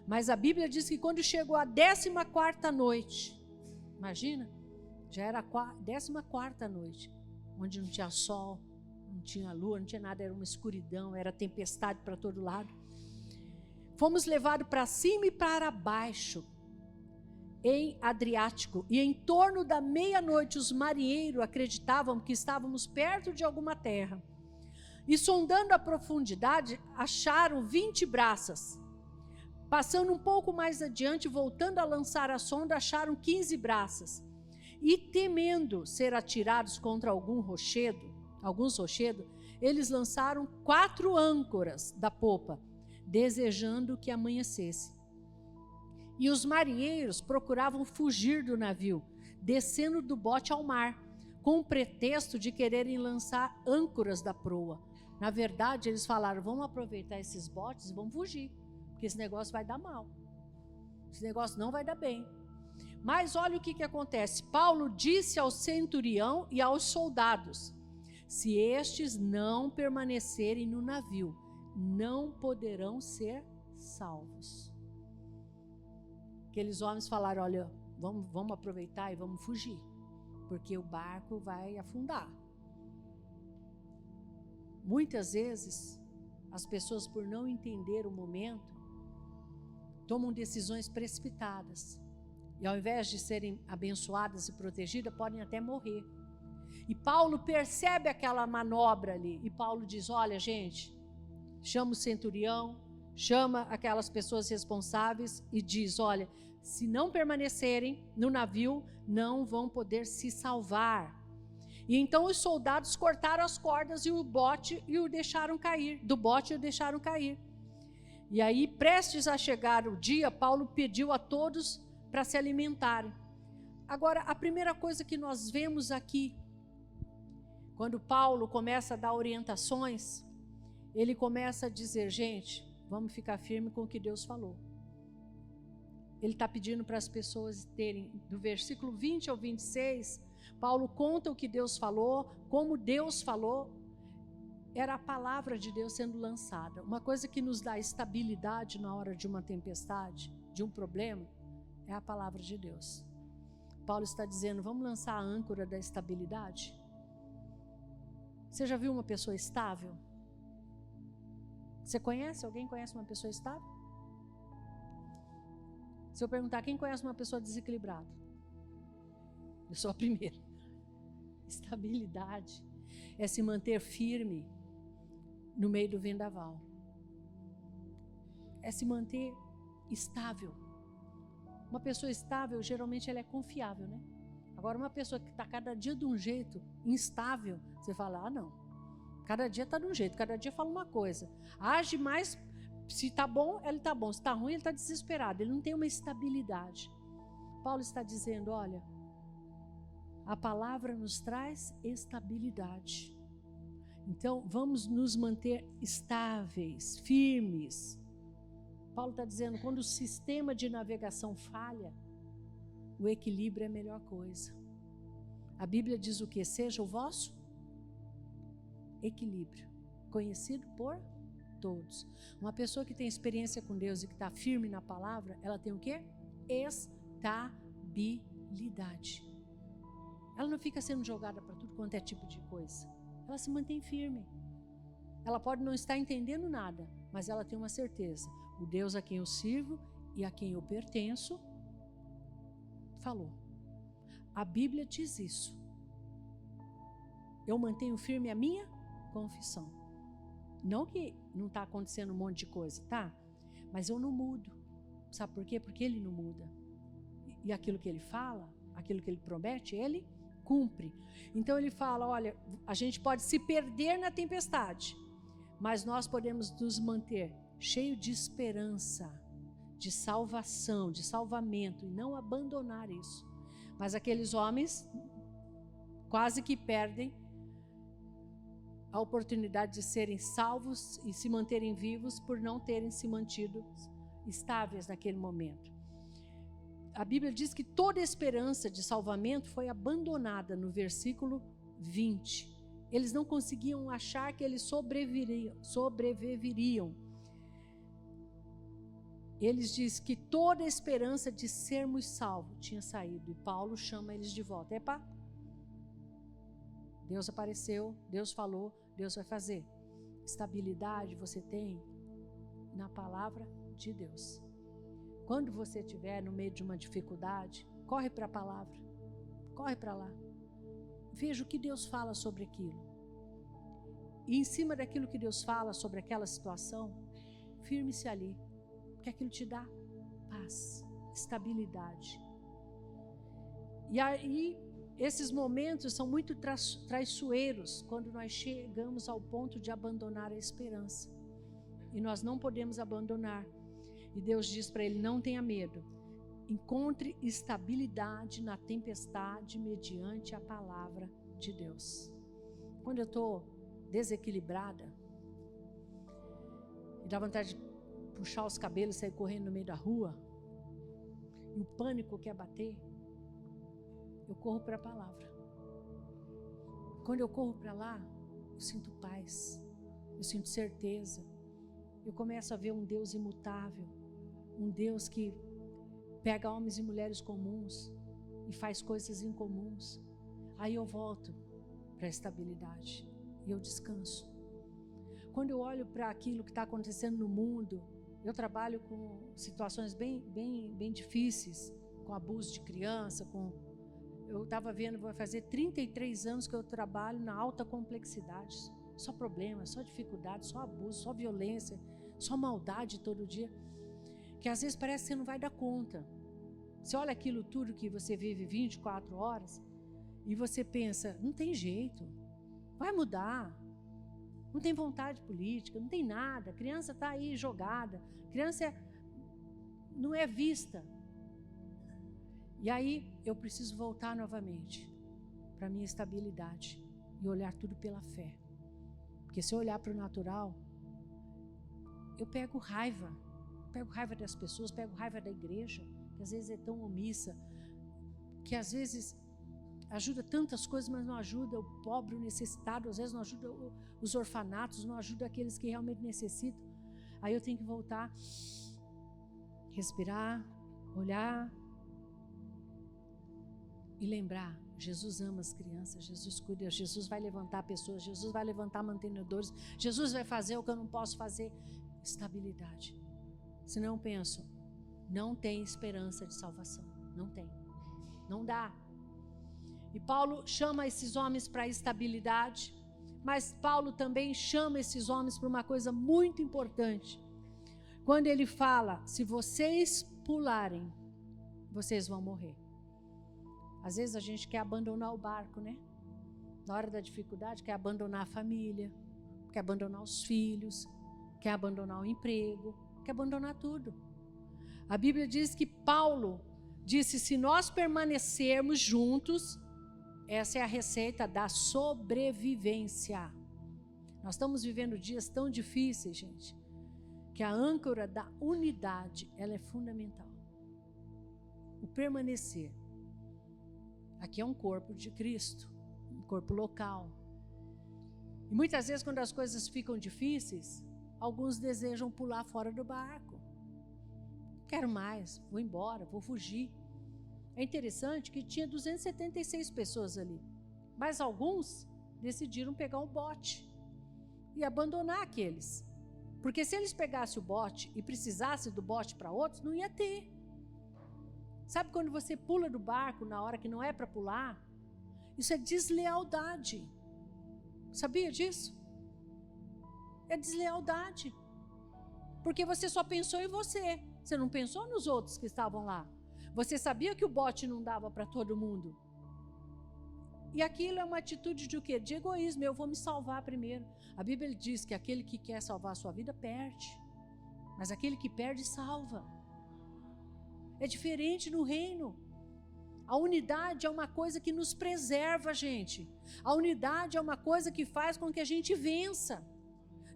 Mas a Bíblia diz que quando chegou a 14ª noite, imagina, já era a 14ª noite, onde não tinha sol, não tinha lua, não tinha nada, era uma escuridão, era tempestade para todo lado. Fomos levados para cima e para baixo, em Adriático, e em torno da meia-noite os marinheiros acreditavam que estávamos perto de alguma terra. E sondando a profundidade, acharam 20 braças. Passando um pouco mais adiante, voltando a lançar a sonda, acharam 15 braças. E temendo ser atirados contra alguns rochedos, eles lançaram 4 âncoras da popa, desejando que amanhecesse. E os marinheiros procuravam fugir do navio, descendo do bote ao mar, com o pretexto de quererem lançar âncoras da proa. Na verdade, eles falaram: vamos aproveitar esses botes e vamos fugir, porque esse negócio vai dar mal. Esse negócio não vai dar bem. Mas olha o que acontece. Paulo disse ao centurião e aos soldados: se estes não permanecerem no navio, não poderão ser salvos. Aqueles homens falaram: olha, vamos aproveitar e vamos fugir, porque o barco vai afundar. Muitas vezes, as pessoas, por não entender o momento, tomam decisões precipitadas. E ao invés de serem abençoadas e protegidas, podem até morrer. E Paulo percebe aquela manobra ali. E Paulo diz: olha, gente, chama o centurião, chama aquelas pessoas responsáveis e diz: olha, se não permanecerem no navio, não vão poder se salvar. E então os soldados cortaram as cordas e o bote e o deixaram cair. Do bote o deixaram cair. E aí, prestes a chegar o dia, Paulo pediu a todos para se alimentarem. Agora, a primeira coisa que nós vemos aqui, quando Paulo começa a dar orientações, ele começa a dizer: gente, vamos ficar firme com o que Deus falou. Ele está pedindo para as pessoas terem, do versículo 20 ao 26, Paulo conta o que Deus falou, como Deus falou. Era a palavra de Deus sendo lançada. Uma coisa que nos dá estabilidade na hora de uma tempestade, de um problema, é a palavra de Deus. Paulo está dizendo: vamos lançar a âncora da estabilidade? Você já viu uma pessoa estável? Você conhece? Alguém conhece uma pessoa estável? Se eu perguntar, quem conhece uma pessoa desequilibrada? Eu sou a primeira. Estabilidade é se manter firme no meio do vendaval. É se manter estável. Uma pessoa estável, geralmente, ela é confiável, né? Agora, uma pessoa que está cada dia de um jeito instável, você fala: ah, não. Cada dia está de um jeito, cada dia fala uma coisa. Age mais, se está bom, ele está bom. Se está ruim, ele está desesperado. Ele não tem uma estabilidade. Paulo está dizendo: olha, a palavra nos traz estabilidade. Então, vamos nos manter estáveis, firmes. Paulo está dizendo: quando o sistema de navegação falha, o equilíbrio é a melhor coisa. A Bíblia diz o quê? Seja o vosso equilíbrio, conhecido por todos. Uma pessoa que tem experiência com Deus e que está firme na palavra, ela tem o quê? Estabilidade. Ela não fica sendo jogada para tudo quanto é tipo de coisa. Ela se mantém firme. Ela pode não estar entendendo nada, mas ela tem uma certeza: o Deus a quem eu sirvo e a quem eu pertenço falou. A Bíblia diz isso. Eu mantenho firme a minha confissão. Não que não está acontecendo um monte de coisa, tá? Mas eu não mudo. Sabe por quê? Porque Ele não muda. E aquilo que Ele fala, aquilo que Ele promete, Ele cumpre. Então Ele fala: olha, a gente pode se perder na tempestade, mas nós podemos nos manter cheio de esperança, de salvação, de salvamento, e não abandonar isso. Mas aqueles homens quase que perdem a oportunidade de serem salvos e se manterem vivos por não terem se mantido estáveis naquele momento. A Bíblia diz que toda esperança de salvamento foi abandonada no versículo 20. Eles não conseguiam achar que eles sobreviveriam. Eles dizem que toda a esperança de sermos salvos tinha saído. E Paulo chama eles de volta. Epa, Deus apareceu, Deus falou, Deus vai fazer. Estabilidade você tem na palavra de Deus. Quando você estiver no meio de uma dificuldade, corre para a palavra. Corre para lá. Veja o que Deus fala sobre aquilo. E em cima daquilo que Deus fala sobre aquela situação, firme-se ali. Porque aquilo te dá paz, estabilidade. E aí, esses momentos são muito traiçoeiros quando nós chegamos ao ponto de abandonar a esperança. E nós não podemos abandonar. E Deus diz para ele: não tenha medo. Encontre estabilidade na tempestade mediante a palavra de Deus. Quando eu estou desequilibrada, me dá vontade de puxar os cabelos e sair correndo no meio da rua, e o pânico quer bater, eu corro para a palavra. Quando eu corro para lá, eu sinto paz, eu sinto certeza, eu começo a ver um Deus imutável, um Deus que pega homens e mulheres comuns e faz coisas incomuns. Aí eu volto para a estabilidade e eu descanso. Quando eu olho para aquilo que está acontecendo no mundo, eu trabalho com situações bem difíceis, com abuso de criança, eu estava vendo, vai fazer 33 anos que eu trabalho na alta complexidade, só problemas, só dificuldades, só abuso, só violência, só maldade todo dia, que às vezes parece que você não vai dar conta. Você olha aquilo tudo que você vive 24 horas e você pensa, não tem jeito, vai mudar. Não tem vontade política, não tem nada. A criança está aí jogada. A criança não é vista. E aí eu preciso voltar novamente para a minha estabilidade e olhar tudo pela fé. Porque se eu olhar para o natural, eu pego raiva. Pego raiva das pessoas, pego raiva da igreja, que às vezes é tão omissa, que às vezes ajuda tantas coisas, mas não ajuda o pobre, o necessitado, às vezes não ajuda os orfanatos, não ajuda aqueles que realmente necessitam. Aí eu tenho que voltar, respirar, olhar e lembrar, Jesus ama as crianças, Jesus cuida, Jesus vai levantar pessoas, Jesus vai levantar mantenedores, Jesus vai fazer o que eu não posso fazer. Estabilidade. Senão eu penso, não tem esperança de salvação, não tem, não dá. E Paulo chama esses homens para a estabilidade, mas Paulo também chama esses homens para uma coisa muito importante. Quando ele fala, se vocês pularem, vocês vão morrer. Às vezes a gente quer abandonar o barco, né? Na hora da dificuldade, quer abandonar a família, quer abandonar os filhos, quer abandonar o emprego, quer abandonar tudo. A Bíblia diz que Paulo disse, se nós permanecermos juntos, essa é a receita da sobrevivência. Nós estamos vivendo dias tão difíceis, gente, que a âncora da unidade, ela é fundamental. O permanecer. Aqui é um corpo de Cristo, um corpo local. E muitas vezes, quando as coisas ficam difíceis, alguns desejam pular fora do barco. Quero mais, vou embora, vou fugir. É interessante que tinha 276 pessoas ali, mas alguns decidiram pegar um bote e abandonar aqueles. Porque se eles pegassem o bote e precisassem do bote para outros, não ia ter. Sabe quando você pula do barco na hora que não é para pular? Isso é deslealdade. Sabia disso? É deslealdade. Porque você só pensou em você. Você não pensou nos outros que estavam lá. Você sabia que o bote não dava para todo mundo. E aquilo é uma atitude de o quê? De egoísmo. Eu vou me salvar primeiro. A Bíblia diz que aquele que quer salvar a sua vida, perde. Mas aquele que perde, salva. É diferente no reino. A unidade é uma coisa que nos preserva, gente. A unidade é uma coisa que faz com que a gente vença.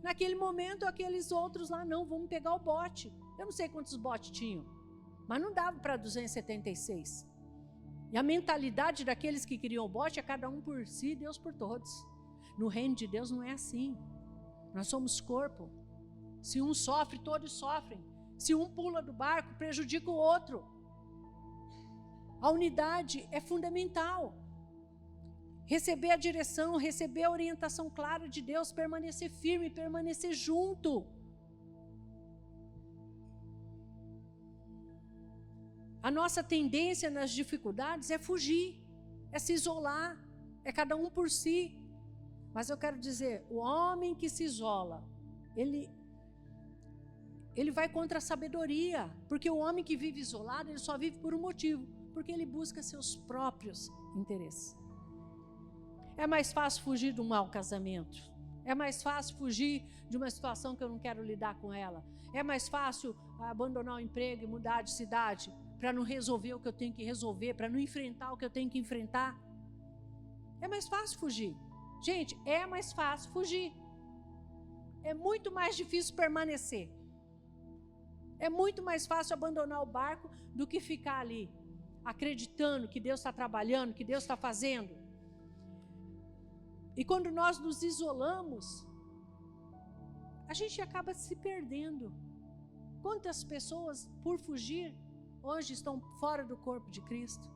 Naquele momento, aqueles outros lá, não, vamos pegar o bote. Eu não sei quantos botes tinham, mas não dava para 276. E a mentalidade daqueles que queriam o bote é cada um por si, Deus por todos. No reino de Deus não é assim. Nós somos corpo. Se um sofre, todos sofrem. Se um pula do barco, prejudica o outro. A unidade é fundamental. Receber a direção, receber a orientação clara de Deus, permanecer firme, permanecer junto. A nossa tendência nas dificuldades é fugir, é se isolar, é cada um por si. Mas eu quero dizer, o homem que se isola, ele vai contra a sabedoria, porque o homem que vive isolado, ele só vive por um motivo, porque ele busca seus próprios interesses. É mais fácil fugir de um mau casamento, é mais fácil fugir de uma situação que eu não quero lidar com ela, é mais fácil abandonar o emprego e mudar de cidade, para não resolver o que eu tenho que resolver, para não enfrentar o que eu tenho que enfrentar. É mais fácil fugir. Gente, é mais fácil fugir. É muito mais difícil permanecer. É muito mais fácil abandonar o barco do que ficar ali, acreditando que Deus está trabalhando, que Deus está fazendo. E quando nós nos isolamos, a gente acaba se perdendo. Quantas pessoas, por fugir, hoje estão fora do corpo de Cristo,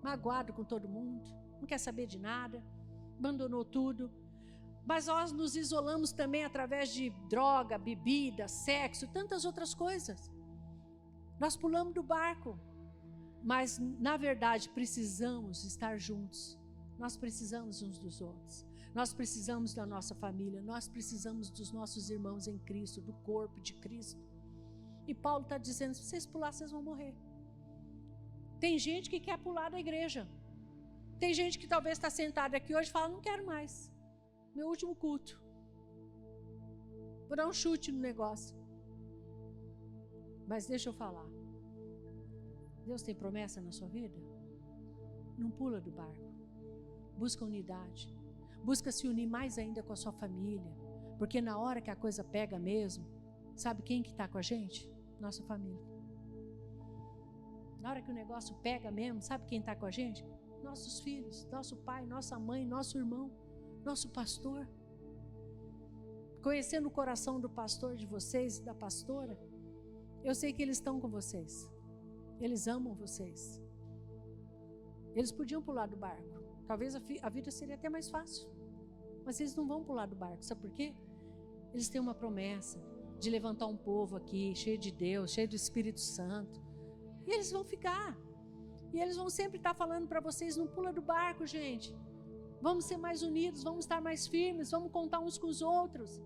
magoado com todo mundo, não quer saber de nada, abandonou tudo. Mas nós nos isolamos também através de droga, bebida, sexo, tantas outras coisas. Nós pulamos do barco, mas na verdade precisamos estar juntos. Nós precisamos uns dos outros. Nós precisamos da nossa família, nós precisamos dos nossos irmãos em Cristo, do corpo de Cristo. E Paulo está dizendo, se vocês pular, vocês vão morrer. Tem gente que quer pular da igreja. Tem gente que talvez está sentada aqui hoje e fala, não quero mais. Meu último culto. Vou dar um chute no negócio. Mas deixa eu falar. Deus tem promessa na sua vida? Não pula do barco. Busca unidade. Busca se unir mais ainda com a sua família. Porque na hora que a coisa pega mesmo, sabe quem que está com a gente? Nossa família. Na hora que o negócio pega mesmo, sabe quem está com a gente? Nossos filhos, nosso pai, nossa mãe, nosso irmão, nosso pastor. Conhecendo o coração do pastor de vocês e da pastora, eu sei que eles estão com vocês. Eles amam vocês. Eles podiam pular do barco. Talvez a vida seria até mais fácil. Mas eles não vão pular do barco. Sabe por quê? Eles têm uma promessa de levantar um povo aqui, cheio de Deus, cheio do Espírito Santo. E eles vão ficar. E eles vão sempre estar falando para vocês, não pula do barco, gente. Vamos ser mais unidos, vamos estar mais firmes, vamos contar uns com os outros.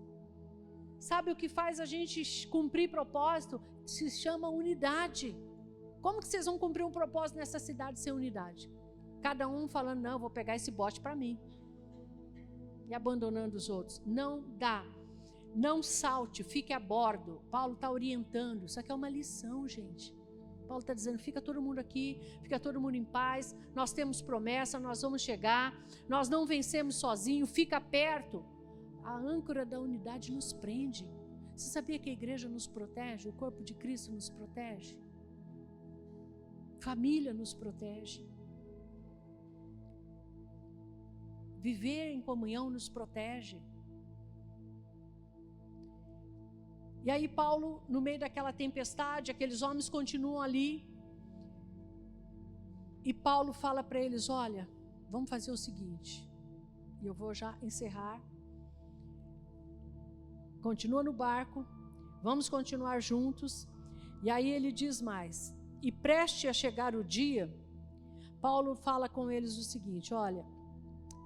Sabe o que faz a gente cumprir propósito? Se chama unidade. Como que vocês vão cumprir um propósito nessa cidade sem unidade? Cada um falando, não, eu vou pegar esse bote para mim. E abandonando os outros. Não dá. Não salte, fique a bordo. Paulo está orientando. Isso aqui é uma lição, gente. Paulo está dizendo, fica todo mundo aqui, fica todo mundo em paz, nós temos promessa, nós vamos chegar, nós não vencemos sozinhos, fica perto. A âncora da unidade nos prende. Você sabia que a igreja nos protege? O corpo de Cristo nos protege? Família nos protege. Viver em comunhão nos protege. E aí Paulo, no meio daquela tempestade, aqueles homens continuam ali. E Paulo fala para eles, olha, vamos fazer o seguinte. E eu vou já encerrar. Continua no barco, vamos continuar juntos. E aí ele diz mais. E preste a chegar o dia, Paulo fala com eles o seguinte, olha,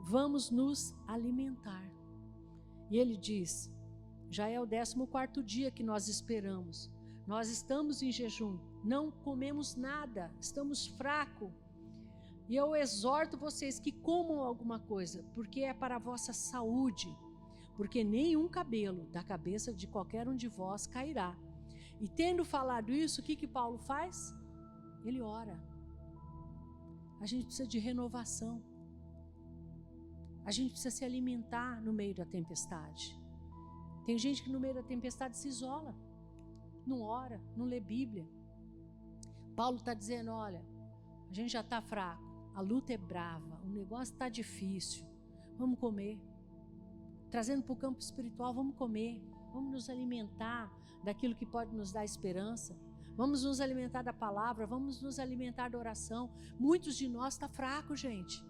vamos nos alimentar. E ele diz, já é o 14º dia que nós esperamos. Nós estamos em jejum, não comemos nada, estamos fracos. E eu exorto vocês que comam alguma coisa, porque é para a vossa saúde. Porque nenhum cabelo da cabeça de qualquer um de vós cairá. E tendo falado isso, o que Paulo faz? ele ora. A gente precisa de renovação. A gente precisa se alimentar no meio da tempestade. Tem gente que no meio da tempestade se isola, não ora, não lê Bíblia. Paulo está dizendo, olha, a gente já está fraco, a luta é brava, o negócio está difícil, vamos comer. Trazendo para o campo espiritual, vamos comer, vamos nos alimentar daquilo que pode nos dar esperança, vamos nos alimentar da palavra, vamos nos alimentar da oração. Muitos de nós estão fracos, gente,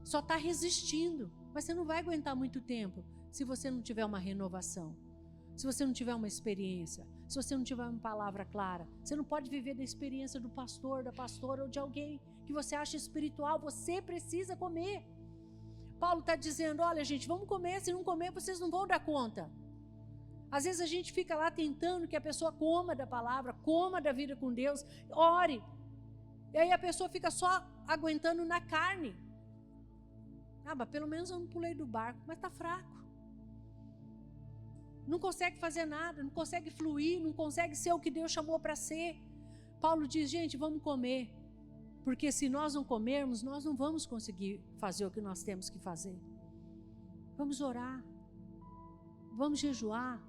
só está resistindo, mas você não vai aguentar muito tempo se você não tiver uma renovação, se você não tiver uma experiência, se você não tiver uma palavra clara. Você não pode viver da experiência do pastor, da pastora ou de alguém que você acha espiritual. Você precisa comer. Paulo está dizendo, olha gente, vamos comer, se não comer vocês não vão dar conta. Às vezes a gente fica lá tentando que a pessoa coma da palavra, coma da vida com Deus, ore. E aí a pessoa fica só aguentando na carne. Ah, mas pelo menos eu não pulei do barco, mas está fraco. Não consegue fazer nada, não consegue fluir, não consegue ser o que Deus chamou para ser. Paulo diz, gente, vamos comer, porque se nós não comermos, nós não vamos conseguir fazer o que nós temos que fazer. Vamos orar, vamos jejuar,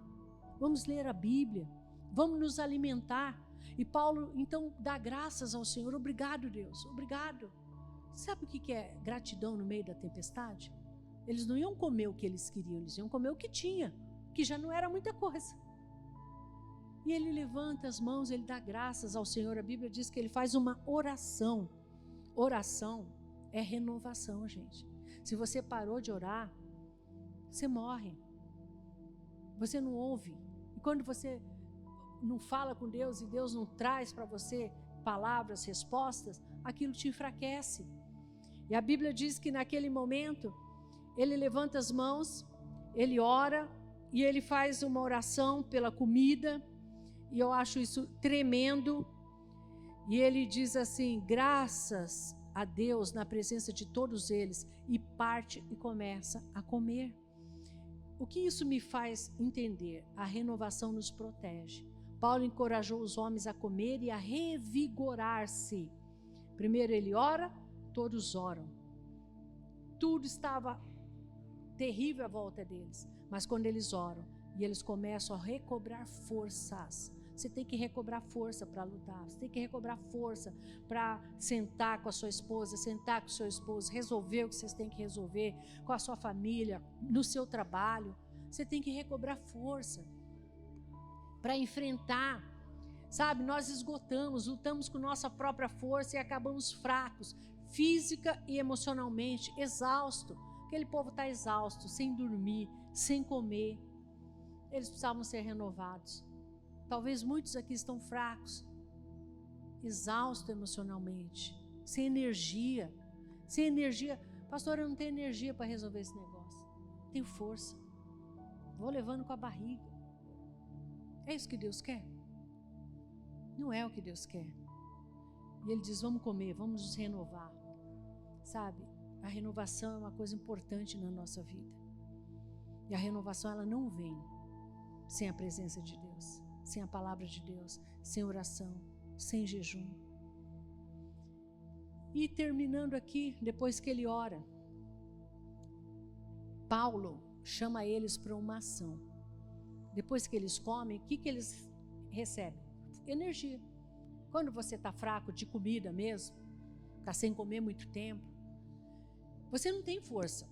vamos ler a Bíblia, vamos nos alimentar. E Paulo então dá graças ao Senhor. Obrigado, Deus, obrigado. Sabe o que é gratidão no meio da tempestade? Eles não iam comer o que eles queriam, eles iam comer o que tinha, que já não era muita coisa. E ele levanta as mãos, ele dá graças ao Senhor. A Bíblia diz que ele faz uma oração. Oração é renovação, gente. Se você parou de orar, você morre. Você não ouve. E quando você não fala com Deus e Deus não traz para você palavras, respostas, aquilo te enfraquece. E a Bíblia diz que naquele momento, ele levanta as mãos, ele ora, e ele faz uma oração pela comida, e eu acho isso tremendo. E ele diz assim, graças a Deus na presença de todos eles, e parte e começa a comer. O que isso me faz entender? A renovação nos protege. Paulo encorajou os homens a comer e a revigorar-se. Primeiro ele ora, todos oram. Tudo estava terrível à volta deles. Mas quando eles oram e eles começam a recobrar forças, você tem que recobrar força para lutar, você tem que recobrar força para sentar com a sua esposa, sentar com o seu esposo, resolver o que vocês têm que resolver com a sua família, no seu trabalho. Você tem que recobrar força para enfrentar, sabe? Nós esgotamos, lutamos com nossa própria força e acabamos fracos, física e emocionalmente, exausto. Aquele povo está exausto, sem dormir, sem comer. Eles precisavam ser renovados. Talvez muitos aqui estão fracos, exaustos emocionalmente, sem energia. Sem energia. Pastor, eu não tenho energia para resolver esse negócio. Tenho força. Vou levando com a barriga. É isso que Deus quer? Não é o que Deus quer. E Ele diz, vamos comer, vamos nos renovar. Sabe, a renovação é uma coisa importante na nossa vida. E a renovação, ela não vem sem a presença de Deus, sem a palavra de Deus, sem oração, sem jejum. E terminando aqui, depois que ele ora, Paulo chama eles para uma ação. Depois que eles comem, o que eles recebem? Energia. Quando você está fraco de comida mesmo, está sem comer muito tempo, você não tem força.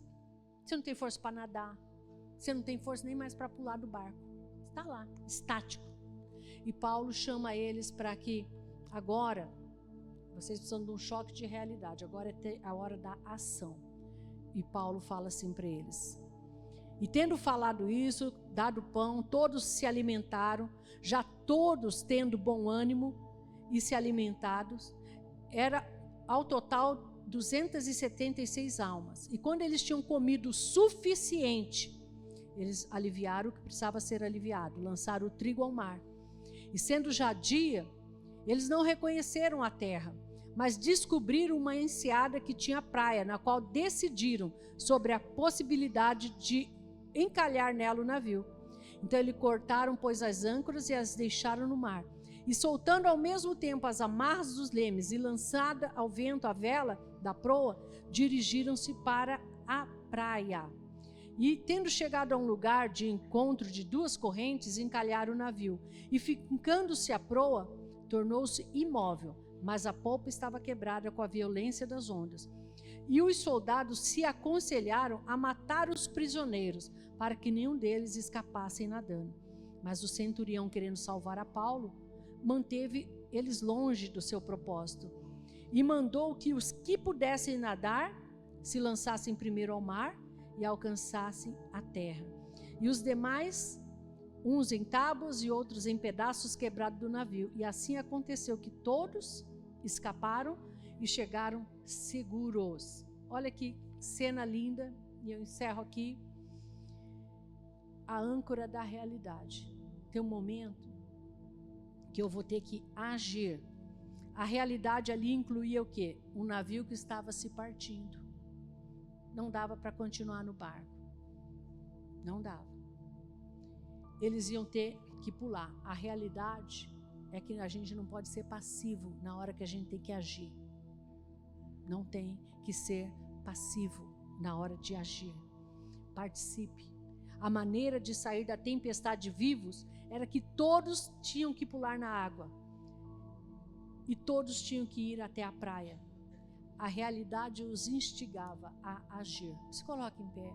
Você não tem força para nadar. Você não tem força nem mais para pular do barco. Você está lá, estático. E Paulo chama eles para que agora, vocês precisam de um choque de realidade, agora é a hora da ação. E Paulo fala assim para eles. E tendo falado isso, dado pão, todos se alimentaram, já todos tendo bom ânimo e se alimentados, era ao total 276 almas. E quando eles tinham comido o suficiente, eles aliviaram o que precisava ser aliviado, lançaram o trigo ao mar. E sendo já dia, eles não reconheceram a terra, mas descobriram uma enseada que tinha praia, na qual decidiram sobre a possibilidade de encalhar nela o navio. Então eles cortaram, pois, as âncoras e as deixaram no mar. E soltando ao mesmo tempo as amarras dos lemes e lançada ao vento a vela da proa, dirigiram-se para a praia. E, tendo chegado a um lugar de encontro de duas correntes, encalharam o navio. E, fincando-se a proa, tornou-se imóvel, mas a polpa estava quebrada com a violência das ondas. E os soldados se aconselharam a matar os prisioneiros, para que nenhum deles escapasse nadando. Mas o centurião, querendo salvar a Paulo, manteve eles longe do seu propósito e mandou que os que pudessem nadar se lançassem primeiro ao mar e alcançassem a terra. E os demais, uns em tábuas e outros em pedaços quebrados do navio. E assim aconteceu que todos escaparam e chegaram seguros. Olha que cena linda, e eu encerro aqui. A âncora da realidade. Tem um momento que eu vou ter que agir. A realidade ali incluía o quê? Um navio que estava se partindo. Não dava para continuar no barco. Não dava. Eles iam ter que pular. A realidade é que a gente não pode ser passivo na hora que a gente tem que agir. Não tem que ser passivo na hora de agir. Participe. A maneira de sair da tempestade vivos era que todos tinham que pular na água. E todos tinham que ir até a praia. A realidade os instigava a agir. Se coloque em pé.